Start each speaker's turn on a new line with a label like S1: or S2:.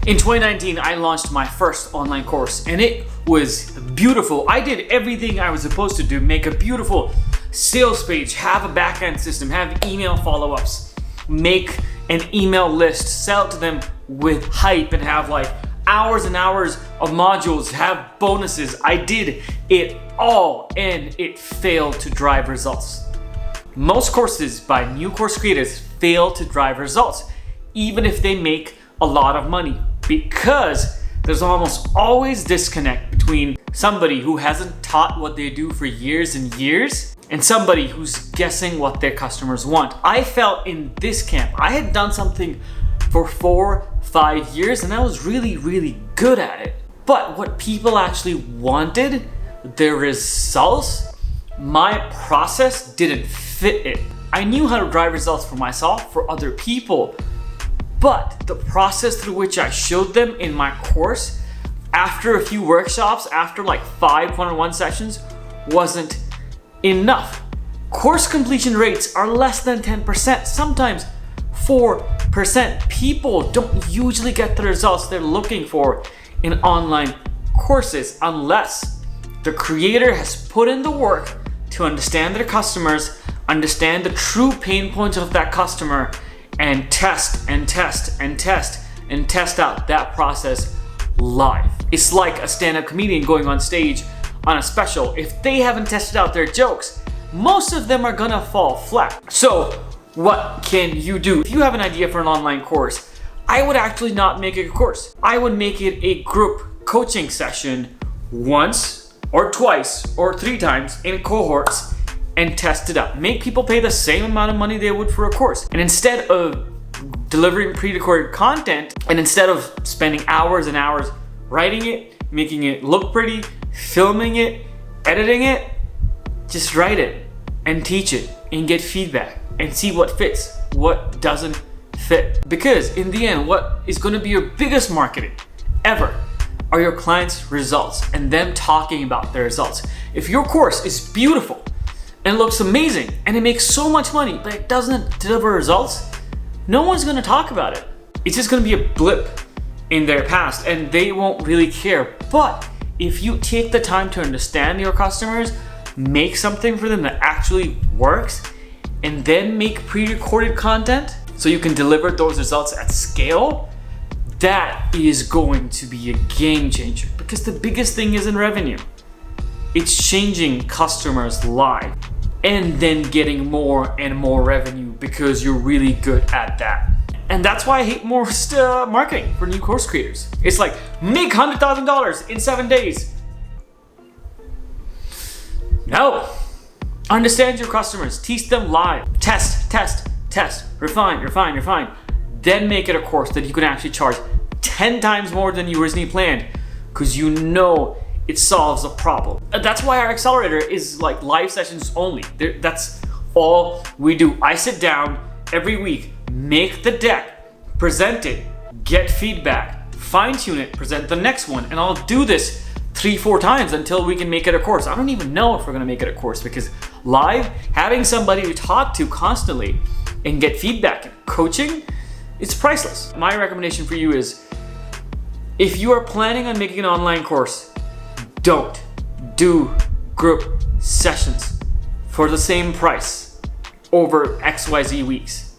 S1: In 2019, I launched my first online course and it was beautiful. I did everything I was supposed to do, make a beautiful sales page, have a backend system, have email follow-ups, make an email list, sell to them with hype and have like hours and hours of modules, have bonuses. I did it all and it failed to drive results. Most courses by new course creators fail to drive results, even if they make a lot of money, because there's almost always disconnect between somebody who hasn't taught what they do for years and years and somebody who's guessing what their customers want. I felt in this camp. I had done something for 4-5 years and I was really good at it. But what people actually wanted, their results, my process didn't fit it. I knew how to drive results for myself, for other people, but the process through which I showed them in my course, after a few workshops, after like 5 one-on-one sessions, wasn't enough. Course completion rates are less than 10%, sometimes 4%. People don't usually get the results they're looking for in online courses unless the creator has put in the work to understand their customers, understand the true pain points of that customer, and test out that process live. It's like a stand-up comedian going on stage on a special. If they haven't tested out their jokes, most of them are gonna fall flat. So what can you do? If you have an idea for an online course, I would actually not make it a course. I would make it a group coaching session once or twice or 3 times in cohorts and test it out. Make people pay the same amount of money they would for a course. And instead of delivering pre-recorded content, and instead of spending hours and hours writing it, making it look pretty, filming it, editing it, just write it and teach it and get feedback and see what fits, what doesn't fit. Because in the end, what is going to be your biggest marketing ever are your clients' results and them talking about their results. If your course is beautiful and looks amazing and it makes so much money, but it doesn't deliver results, no one's gonna talk about it. It's just gonna be a blip in their past and they won't really care. But if you take the time to understand your customers, make something for them that actually works, and then make pre-recorded content so you can deliver those results at scale, that is going to be a game changer. Because the biggest thing isn't revenue. It's changing customers' lives and then getting more and more revenue because you're really good at that. And that's why I hate more marketing for new course creators. It's like, make $100,000 in 7 days. No. Understand your customers, teach them live, test, refine. Then make it a course that you can actually charge 10 times more than you originally planned because you know it solves a problem. That's why our accelerator is like live sessions only. That's all we do. I sit down every week, make the deck, present it, get feedback, fine tune it, present the next one, and I'll do this 3-4 times until we can make it a course. I don't even know if we're gonna make it a course because live, having somebody to talk to constantly and get feedback and coaching, it's priceless. My recommendation for you is, if you are planning on making an online course, don't do group sessions for the same price over XYZ weeks.